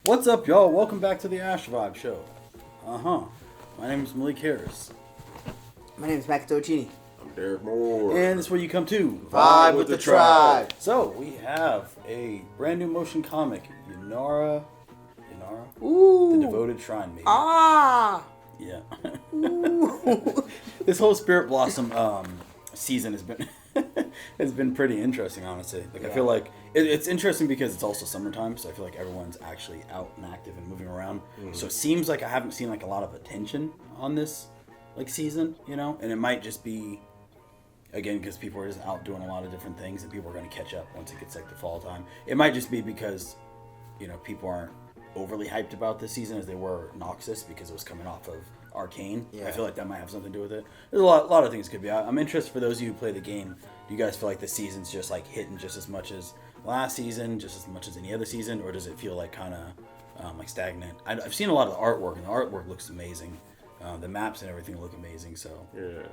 What's up, y'all? Welcome back to the Ash Vibe Show. My name is Malik Harris. My name is Makoto Chini. I'm Derek Moore. And this is where you come to Vibe with the Tribe. So, we have a brand new motion comic, Yunara? Ooh. The Devoted Shrine Maiden. Ah. Yeah. Ooh. This whole Spirit Blossom season has been pretty interesting, honestly. Like, I feel like it's interesting because it's also summertime, so I feel like everyone's actually out and active and moving around. So it seems like I haven't seen like a lot of attention on this like season, you know, and it might just be again because people are just out doing a lot of different things and people are going to catch up once it gets like the fall time. It might just be because people aren't overly hyped about this season as they were Noxus because it was coming off of Arcane. Yeah. I feel like that might have something to do with it. There's a lot of things could be. I'm interested for those of you who play the game. Do you guys feel like the season's just like hitting just as much as last season, just as much as any other season, or does it feel like kind of like stagnant? I've seen a lot of the artwork, and the artwork looks amazing. The maps and everything look amazing. So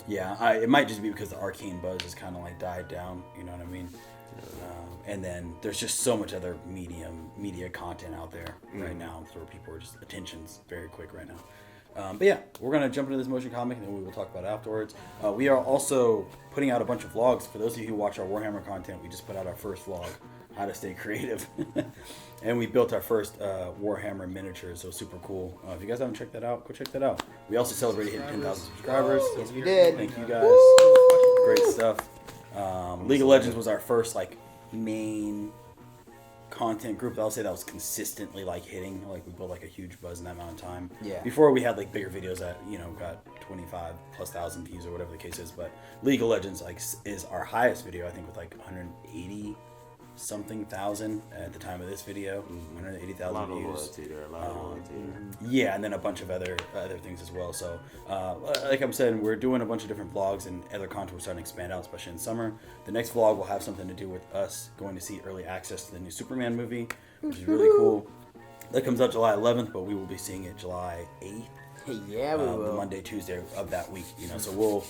it might just be because the Arcane buzz has kind of like died down. You know what I mean? And then there's just so much other media content out there right now where people are just attention's very quick right now. But yeah, we're going to jump into this motion comic and then we will talk about it afterwards. We are also putting out a bunch of vlogs. For those of you who watch our Warhammer content, we just put out our first vlog, How to Stay Creative. And we built our first Warhammer miniatures, so super cool. If you guys haven't checked that out, go check that out. We also celebrated hitting 10,000 subscribers. Yes, we did. Thank you guys. Woo! Great stuff. League of Legends was our first like main content group. I'll say that was consistently like hitting. Like we built like a huge buzz in that amount of time. Yeah. Before we had like bigger videos that got 25,000+ views or whatever the case is. But League of Legends like is our highest video. I think with like 180 something thousand at the time of this video. 180,000 views. Yeah, and then a bunch of other things as well. So like I'm saying, we're doing a bunch of different vlogs and other content we're starting to expand out, especially in summer. The next vlog will have something to do with us going to see early access to the new Superman movie, which is really cool. That comes out July 11th, but we will be seeing it July 8th. Yeah, we will. The Monday, Tuesday of that week, So we'll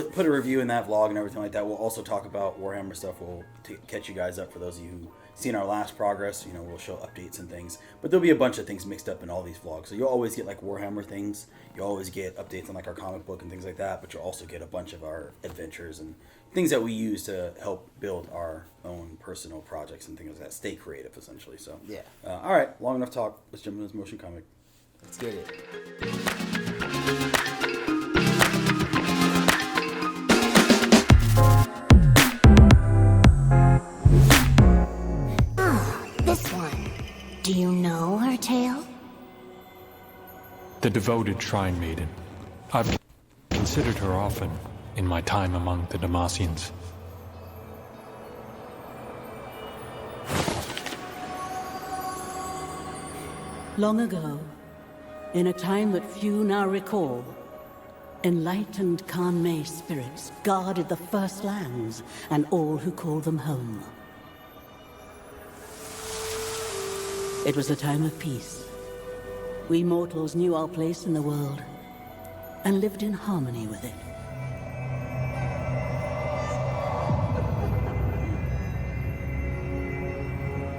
put a review in that vlog and everything like that. We'll also talk about Warhammer stuff. We'll catch you guys up for those of you who seen our last progress. We'll show updates and things. But there'll be a bunch of things mixed up in all these vlogs. So you'll always get like Warhammer things. You'll always get updates on like our comic book and things like that. But you'll also get a bunch of our adventures and things that we use to help build our own personal projects and things like that. Stay creative, essentially. So yeah. All right, long enough talk. Let's jump into this motion comic. Let's get it. This one. Do you know her tale? The Devoted Shrine Maiden. I've considered her often in my time among the Demacians. Long ago, in a time that few now recall, enlightened Khan spirits guarded the First Lands and all who called them home. It was a time of peace. We mortals knew our place in the world and lived in harmony with it.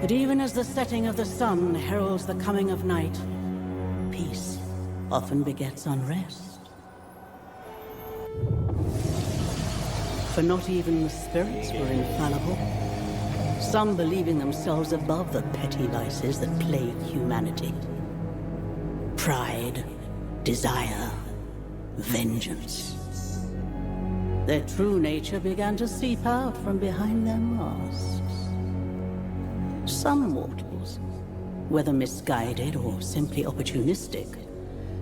But even as the setting of the sun heralds the coming of night, peace often begets unrest. For not even the spirits were infallible, some believing themselves above the petty vices that plague humanity. Pride, desire, vengeance. Their true nature began to seep out from behind their masks. Some mortals, whether misguided or simply opportunistic,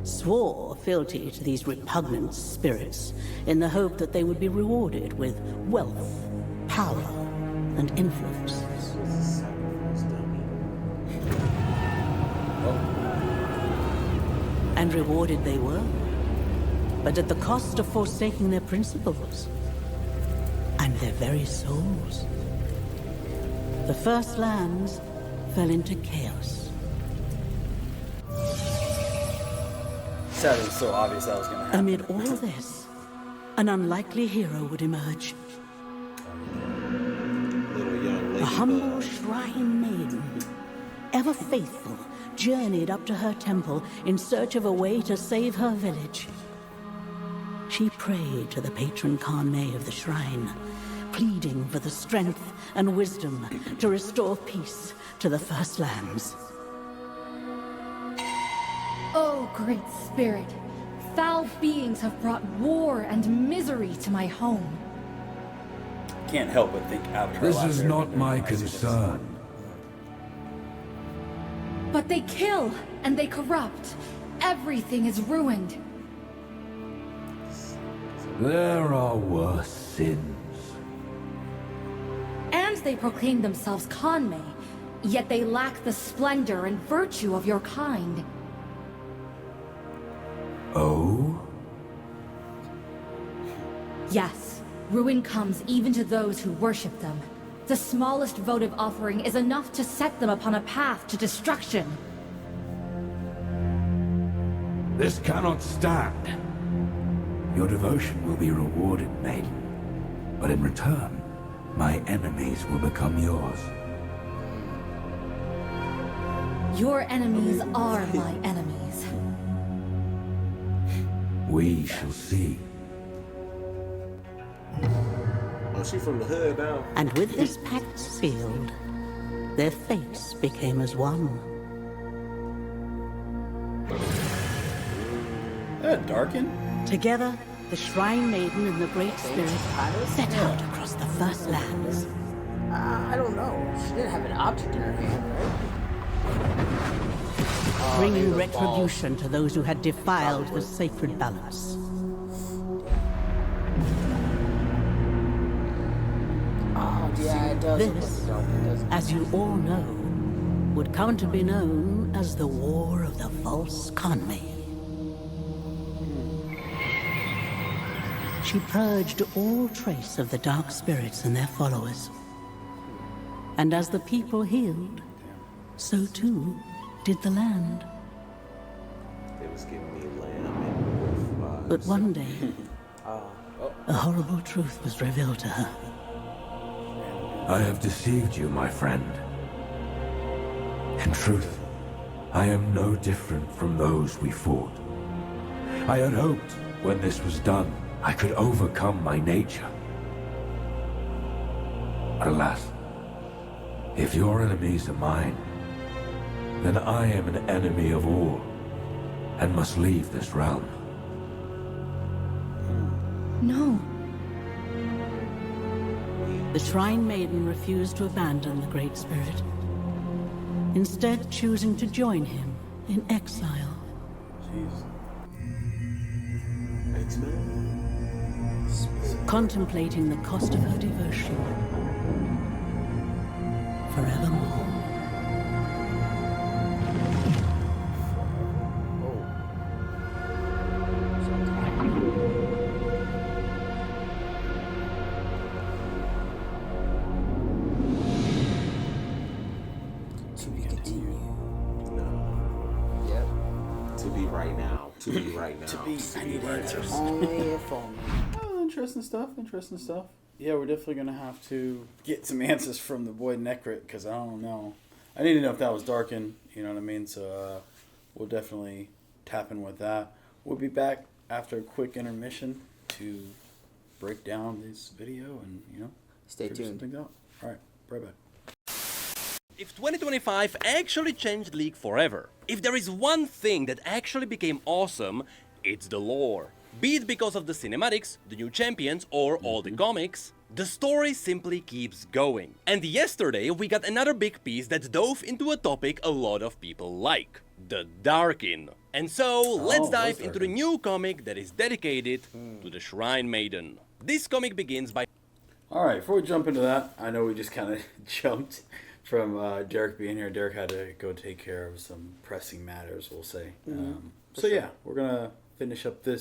swore fealty to these repugnant spirits in the hope that they would be rewarded with wealth, power, and influence. And rewarded they were, but at the cost of forsaking their principles and their very souls. The First Lands fell into chaos. Sad it was so obvious that was going to happen. Amid all this, an unlikely hero would emerge. Little young lady. A humble shrine maiden, ever faithful journeyed up to her temple in search of a way to save her village. She prayed to the patron Kane of the shrine, pleading for the strength and wisdom to restore peace to the First Lands. Oh, Great Spirit, foul beings have brought war and misery to my home. Can't help but think Avatar. This Last is Airbender not my reminds me of this. concern. But they kill and they corrupt. Everything is ruined. There are worse sins. And they proclaim themselves Kanmei, yet they lack the splendor and virtue of your kind. Oh? Yes, ruin comes even to those who worship them. The smallest votive offering is enough to set them upon a path to destruction. This cannot stand. Your devotion will be rewarded, Maiden. But in return, my enemies will become yours. Your enemies are my enemies. We shall see. Oh, she from the hood now. And with this pact sealed, their fates became as one. Darken? Together, the Shrine Maiden and the Great Spirit set out across the First Lands. I don't know. She didn't have an object in her hand, right? Bringing the retribution to those who had defiled the sacred balance. Oh, yeah, it does. This, as you all know, would come to be known as the War of the False Kanmei. She purged all trace of the dark spirits and their followers. And as the people healed, so too did the land. They was giving me lamb and wolf vibes. But one day, a horrible truth was revealed to her. I have deceived you, my friend. In truth, I am no different from those we fought. I had hoped, when this was done, I could overcome my nature. But alas, if your enemies are mine, then I am an enemy of all, and must leave this realm. No. The Shrine Maiden refused to abandon the Great Spirit, instead choosing to join him in exile. Jeez. X-Men? Contemplating the cost of her devotion forevermore. To be continued. No. Yep. To be right now. To be right now. To be, I need answers. Only if only. Oh, interesting stuff. Interesting stuff. Yeah, we're definitely gonna have to get some answers from the boy Necrit because I don't know. I need to know if that was Darken. You know what I mean? So we'll definitely tap in with that. We'll be back after a quick intermission to break down this video and Stay figure tuned. some things out. All right, right back. If 2025 actually changed League forever, if there is one thing that actually became awesome, it's the lore. Be it because of the cinematics, the new champions, or all the comics, the story simply keeps going. And yesterday we got another big piece that dove into a topic a lot of people like, the Darkin. And so, let's dive into the new comic that is dedicated to the Shrine Maiden. This comic begins by... Alright, before we jump into that, I know we just kind of jumped from Derek being here. Derek had to go take care of some pressing matters, we'll say. So yeah, we're going to finish up the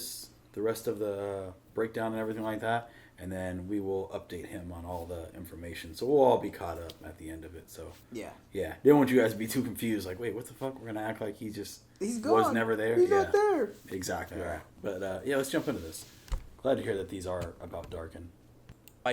rest of the breakdown and everything like that, and then we will update him on all the information. So we'll all be caught up at the end of it. So Yeah. Didn't want you guys to be too confused, like, wait, what the fuck? We're going to act like he just He's was gone. never there? He's not there. Exactly, right. But yeah, let's jump into this. Glad to hear that these are about Darken.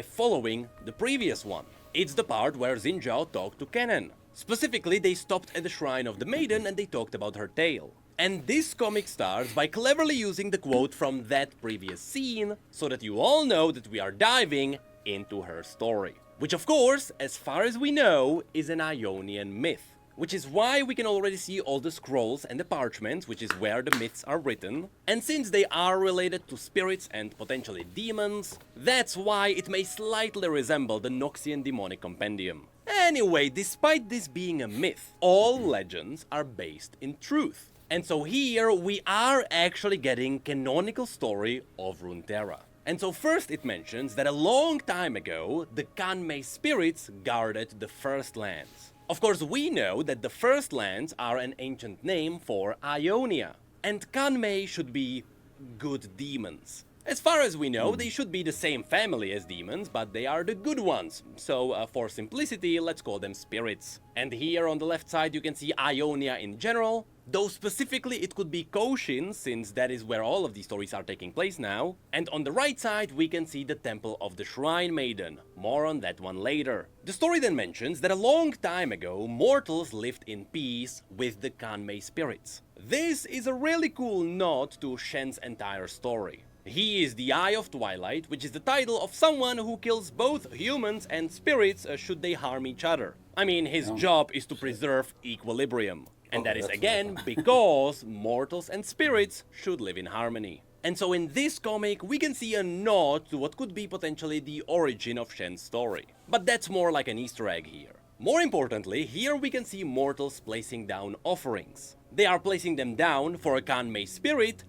following the previous one. It's the part where Xinjiao talked to Kennen. Specifically, they stopped at the shrine of the Maiden and they talked about her tale. And this comic starts by cleverly using the quote from that previous scene, so that you all know that we are diving into her story. Which of course, as far as we know, is an Ionian myth. Which is why we can already see all the scrolls and the parchments, which is where the myths are written. And since they are related to spirits and potentially demons, that's why it may slightly resemble the Noxian demonic compendium. Anyway, despite this being a myth, all legends are based in truth. And so here we are actually getting canonical story of Runeterra. And so first it mentions that a long time ago, the Kanmei spirits guarded the First Lands. Of course, we know that the First Lands are an ancient name for Ionia, and Kanmei should be good demons. As far as we know, they should be the same family as demons, but they are the good ones. So, for simplicity, let's call them spirits. And here on the left side you can see Ionia in general, though specifically it could be Koshin, since that is where all of these stories are taking place now. And on the right side we can see the Temple of the Shrine Maiden. More on that one later. The story then mentions that a long time ago, mortals lived in peace with the Kanmei spirits. This is a really cool nod to Shen's entire story. He is the Eye of Twilight, which is the title of someone who kills both humans and spirits should they harm each other. I mean, his job is to preserve equilibrium. And that is again because mortals and spirits should live in harmony. And so in this comic we can see a nod to what could be potentially the origin of Shen's story. But that's more like an Easter egg here. More importantly, here we can see mortals placing down offerings. They are placing them down for a Kanmei spirit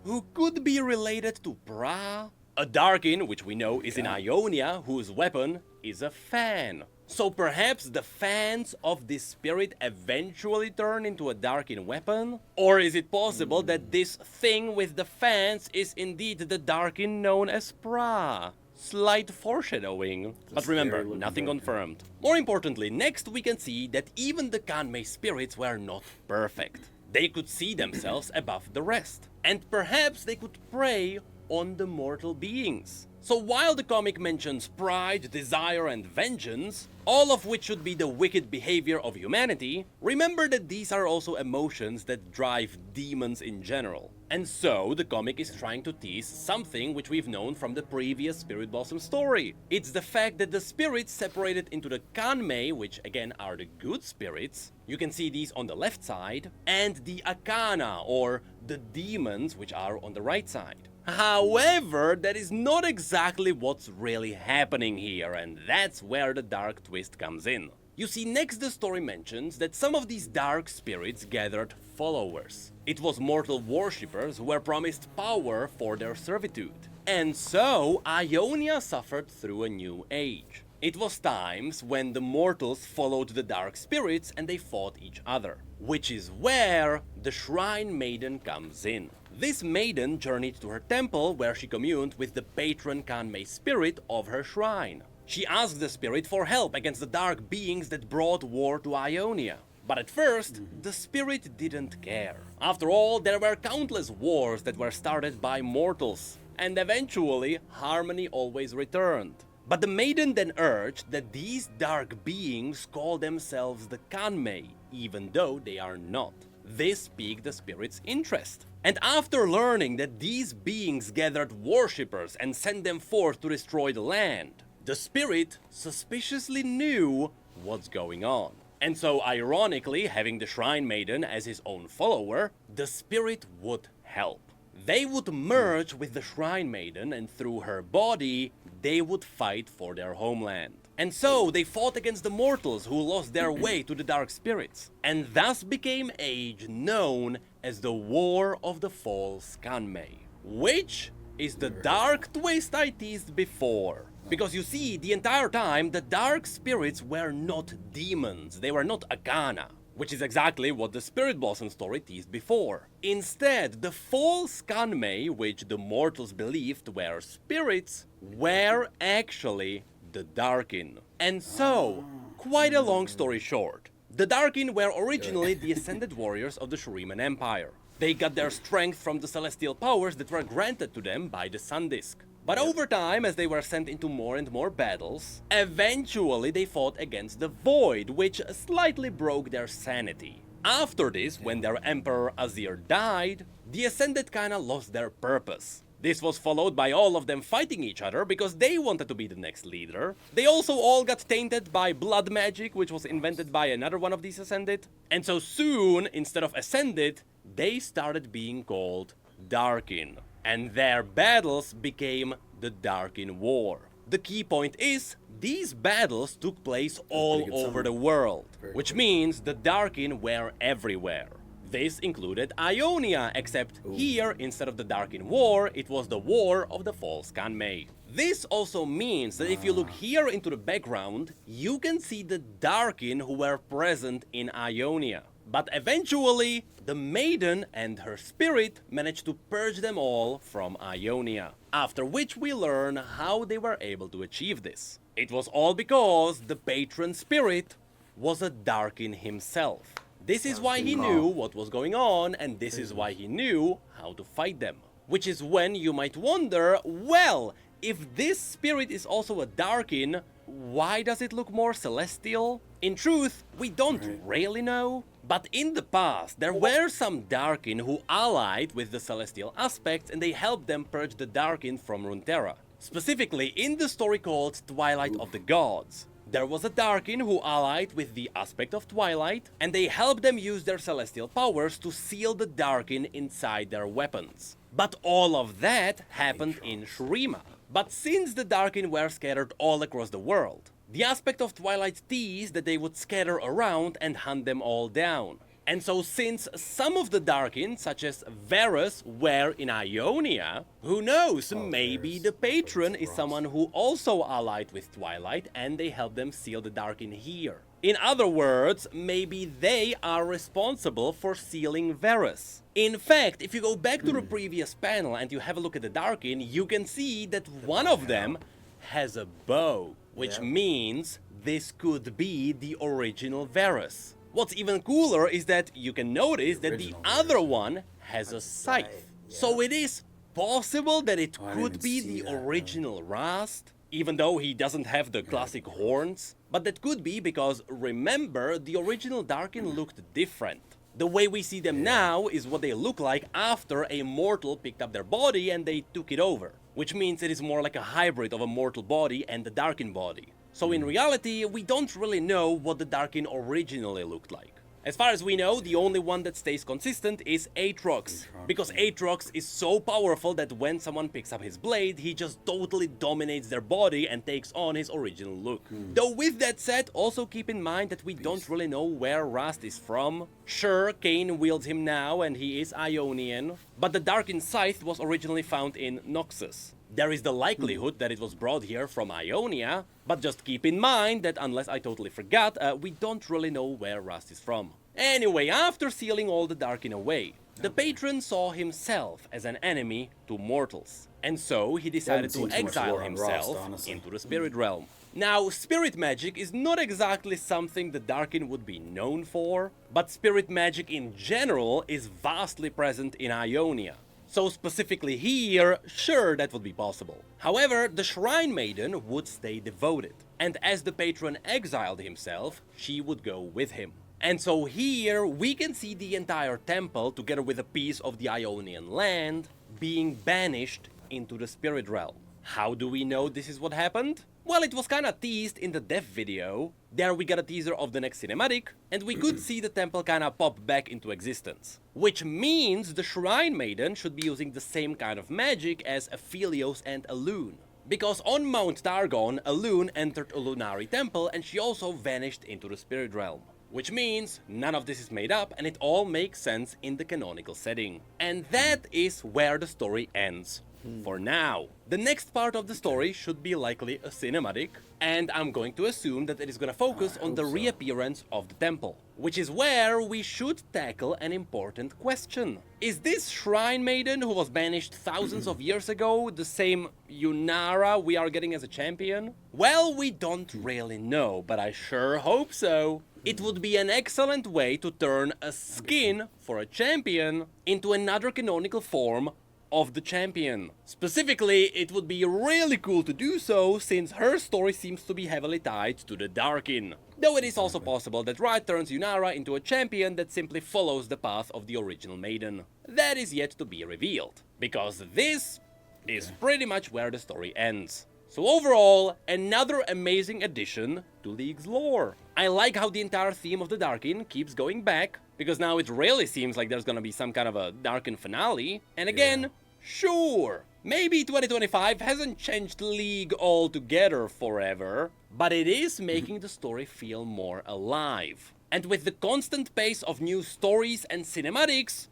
who could be related to Pra, a Darkin, which we know is in Ionia, whose weapon is a fan. So perhaps the fans of this spirit eventually turn into a Darkin weapon? Or is it possible that this thing with the fans is indeed the Darkin known as Pra? Slight foreshadowing. But remember, nothing confirmed. More importantly, next we can see that even the Kanmei spirits were not perfect. They could see themselves above the rest. And perhaps they could prey on the mortal beings. So while the comic mentions pride, desire and vengeance, all of which should be the wicked behavior of humanity, remember that these are also emotions that drive demons in general. And so the comic is trying to tease something which we've known from the previous Spirit Blossom story. It's the fact that the spirits separated into the Kanmei, which again are the good spirits, you can see these on the left side, and the Akana, or the demons, which are on the right side. However, that is not exactly what's really happening here, and that's where the dark twist comes in. You see, next the story mentions that some of these dark spirits gathered followers. It was mortal worshippers who were promised power for their servitude. And so, Ionia suffered through a new age. It was times when the mortals followed the dark spirits and they fought each other. Which is where the Shrine Maiden comes in. This maiden journeyed to her temple where she communed with the patron Kanmei spirit of her shrine. She asked the spirit for help against the dark beings that brought war to Ionia. But at first, the spirit didn't care. After all, there were countless wars that were started by mortals, and eventually, harmony always returned. But the maiden then urged that these dark beings call themselves the Kanmei, even though they are not. This piqued the spirit's interest. And after learning that these beings gathered worshippers and sent them forth to destroy the land, the spirit suspiciously knew what's going on. And so, ironically, having the Shrine Maiden as his own follower, the spirit would help. They would merge with the Shrine Maiden, and through her body, they would fight for their homeland. And so, they fought against the mortals who lost their way to the dark spirits, and thus became age known as the War of the False Kanmei, which is the dark twist I teased before. Because you see, the entire time, the dark spirits were not demons, they were not Akana, which is exactly what the Spirit Blossom story teased before. Instead, the false Kanmei, which the mortals believed were spirits, were actually the Darkin. And so, quite a long story short, the Darkin were originally the ascended warriors of the Shuriman Empire. They got their strength from the celestial powers that were granted to them by the Sun Disk. But over time, as they were sent into more and more battles, eventually they fought against the Void, which slightly broke their sanity. After this, when their Emperor Azir died, the Ascended kinda lost their purpose. This was followed by all of them fighting each other because they wanted to be the next leader. They also all got tainted by blood magic, which was invented by another one of these Ascended. And so soon, instead of Ascended, they started being called Darkin. And their battles became the Darkin War. The key point is, these battles took place all over the world, which means the Darkin were everywhere. This included Ionia, except here, instead of the Darkin War, it was the War of the False Kanmei. This also means that if you look here into the background, you can see the Darkin who were present in Ionia. But eventually, the Maiden and her spirit managed to purge them all from Ionia. After which we learn how they were able to achieve this. It was all because the patron spirit was a Darkin himself. This is why he knew what was going on, and this is why he knew how to fight them. Which is when you might wonder, well, if this spirit is also a Darkin, why does it look more celestial? In truth, we don't really know. But in the past, there were some Darkin who allied with the celestial aspects and they helped them purge the Darkin from Runeterra. Specifically in the story called Twilight of the Gods. There was a Darkin who allied with the aspect of Twilight, and they helped them use their celestial powers to seal the Darkin inside their weapons. But all of that happened in Shurima. But since the Darkin were scattered all across the world, the aspect of Twilight teased that they would scatter around and hunt them all down. And so since some of the Darkin, such as Varus, were in Ionia, who knows, maybe the patron is someone who also allied with Twilight and they helped them seal the Darkin here. In other words, maybe they are responsible for sealing Varus. In fact, if you go back to the previous panel and you have a look at the Darkin, you can see that one of them has a bow, which means this could be the original Varus. What's even cooler is that you can notice that the other one has a scythe. So it is possible that it could be the original Rast, even though he doesn't have the classic horns. But that could be because, remember, the original Darkin looked different. The way we see them now is what they look like after a mortal picked up their body and they took it over. Which means it is more like a hybrid of a mortal body and the Darkin body. So in reality, we don't really know what the Darkin originally looked like. As far as we know, the only one that stays consistent is Aatrox, because Aatrox is so powerful that when someone picks up his blade, he just totally dominates their body and takes on his original look. Though with that said, also keep in mind that we don't really know where Rast is from. Sure, Kain wields him now and he is Ionian, but the Darkin Scythe was originally found in Noxus. There is the likelihood that it was brought here from Ionia, but just keep in mind that unless I totally forgot, we don't really know where Rast is from. Anyway, after sealing all the Darkin away, the patron saw himself as an enemy to mortals. And so he decided to exile himself into the spirit realm. Now, spirit magic is not exactly something the Darkin would be known for, but spirit magic in general is vastly present in Ionia. So specifically here, sure, that would be possible. However, the Shrine Maiden would stay devoted, and as the patron exiled himself, she would go with him. And so here, we can see the entire temple, together with a piece of the Ionian land, being banished into the spirit realm. How do we know this is what happened? Well, it was kinda teased in the dev video. There we got a teaser of the next cinematic, and we could see the temple kinda pop back into existence. Which means the Shrine Maiden should be using the same kind of magic as Aphelios and Elune. Because on Mount Targon, Elune entered a Lunari temple and she also vanished into the spirit realm. Which means none of this is made up and it all makes sense in the canonical setting. And that is where the story ends. For now. The next part of the story should be likely a cinematic, and I'm going to assume that it is going to focus on the reappearance of the temple. Which is where we should tackle an important question. Is this Shrine Maiden who was banished thousands of years ago the same Yunara we are getting as a champion? Well, we don't really know, but I sure hope so. It would be an excellent way to turn a skin for a champion into another canonical form of the champion. Specifically, it would be really cool to do so, since her story seems to be heavily tied to the Darkin. Though it is also possible that Riot turns Yunara into a champion that simply follows the path of the original Maiden. That is yet to be revealed, because this is pretty much where the story ends. So overall, another amazing addition to League's lore. I like how the entire theme of the Darkin keeps going back, because now it really seems like there's gonna be some kind of a Darkin finale. And again, sure, maybe 2025 hasn't changed League altogether forever, but it is making the story feel more alive. And with the constant pace of new stories and cinematics,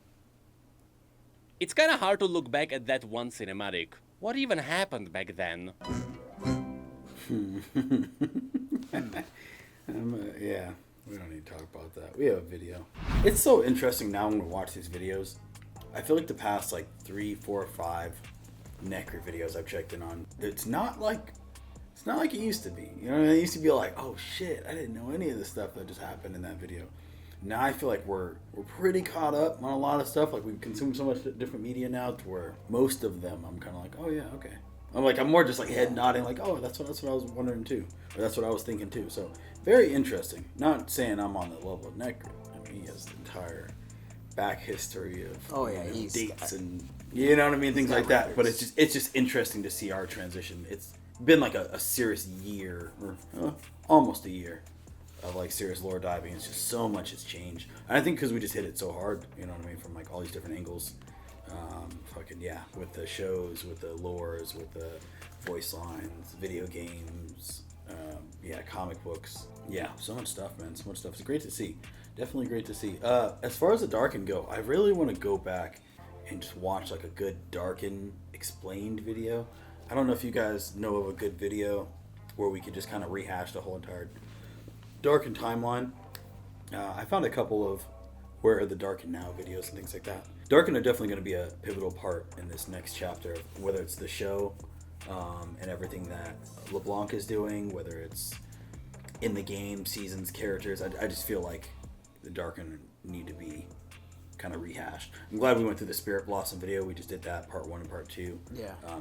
it's kinda hard to look back at that one cinematic. What even happened back then? Yeah, we don't need to talk about that. We have a video. It's so interesting now when we watch these videos. I feel like the past like 3, 4, 5 Necrit videos I've checked in on, it's not like it used to be. You know, it used to be like, oh shit, I didn't know any of the stuff that just happened in that video. Now I feel like we're pretty caught up on a lot of stuff. Like we've consumed so much different media now to where most of them I'm kind of like, oh yeah, okay. I'm more just like head nodding, like, oh, that's what I was wondering too, or that's what I was thinking too. So very interesting. Not saying I'm on the level of Necrit. I mean, he has the entire back history of dates and you know what I mean, things like that. But it's just interesting to see our transition. It's been like a serious year, or almost a year, of like serious lore diving. It's just so much has changed. And I think because we just hit it so hard, you know what I mean, from like all these different angles. With the shows, with the lores, with the voice lines, video games, comic books. Yeah, so much stuff, man. So much stuff. It's great to see. Definitely great to see. As far as the Darkin go, I really want to go back and just watch like a good Darkin explained video. I don't know if you guys know of a good video where we could just kind of rehash the whole entire Darkin timeline. I found a couple of where are the Darkin now videos and things like that. Darkin are definitely going to be a pivotal part in this next chapter, whether it's the show and everything that LeBlanc is doing, whether it's in the game, seasons, characters. I just feel like the Darkin need to be kind of rehashed. I'm glad we went through the Spirit Blossom video. We just did that, part 1 and part 2,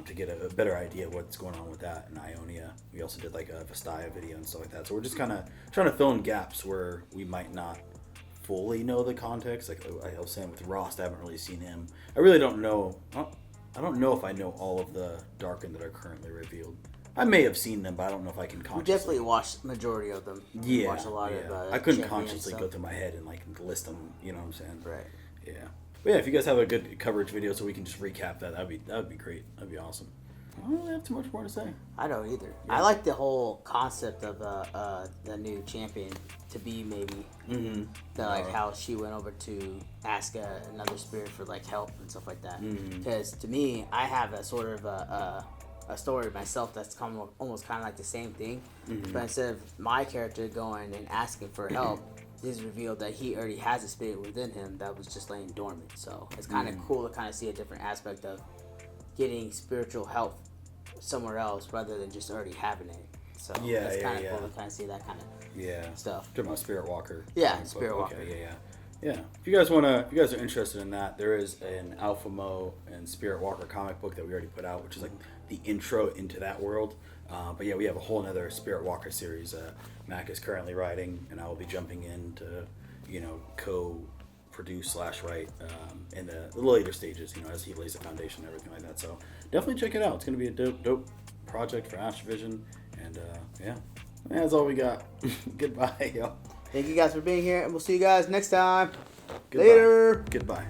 to get a better idea of what's going on with that in Ionia. We also did like a Vestaya video and stuff like that. So we're just kind of trying to fill in gaps where we might not fully know the context. Like I was saying with Rost, I haven't really seen him. I really don't know. I don't know if I know all of the Darkin that are currently revealed. I may have seen them, but I don't know if I can consciously. We definitely watched majority of them. Yeah, watched a lot of. I couldn't consciously go through my head and like list them. You know what I'm saying? Right. Yeah. But yeah, if you guys have a good coverage video, so we can just recap that, that'd be great. That'd be awesome. I don't really have too much more to say. I don't either. Yeah. I like the whole concept of the new champion to be maybe like how she went over to ask another spirit for like help and stuff like that. Because to me, I have a sort of a story myself that's almost kind of like the same thing, but instead of my character going and asking for help, it's revealed that he already has a spirit within him that was just laying dormant. So it's kind of cool to kind of see a different aspect of getting spiritual help somewhere else rather than just already having it. So it's kind of cool to kind of see that kind of stuff. Talking about Spirit Walker. Yeah, Spirit Walker. Okay, yeah. If you guys are interested in that, there is an Alpha Mo and Spirit Walker comic book that we already put out, which is like the intro into that world. But yeah, we have a whole another Spirit Walker series. Mac is currently writing, and I will be jumping in to, co-produce / write in the later stages, as he lays the foundation and everything like that. So definitely check it out. It's going to be a dope project for Astrovision. And that's all we got. Goodbye, y'all. Thank you guys for being here, and we'll see you guys next time. Goodbye. Later. Goodbye.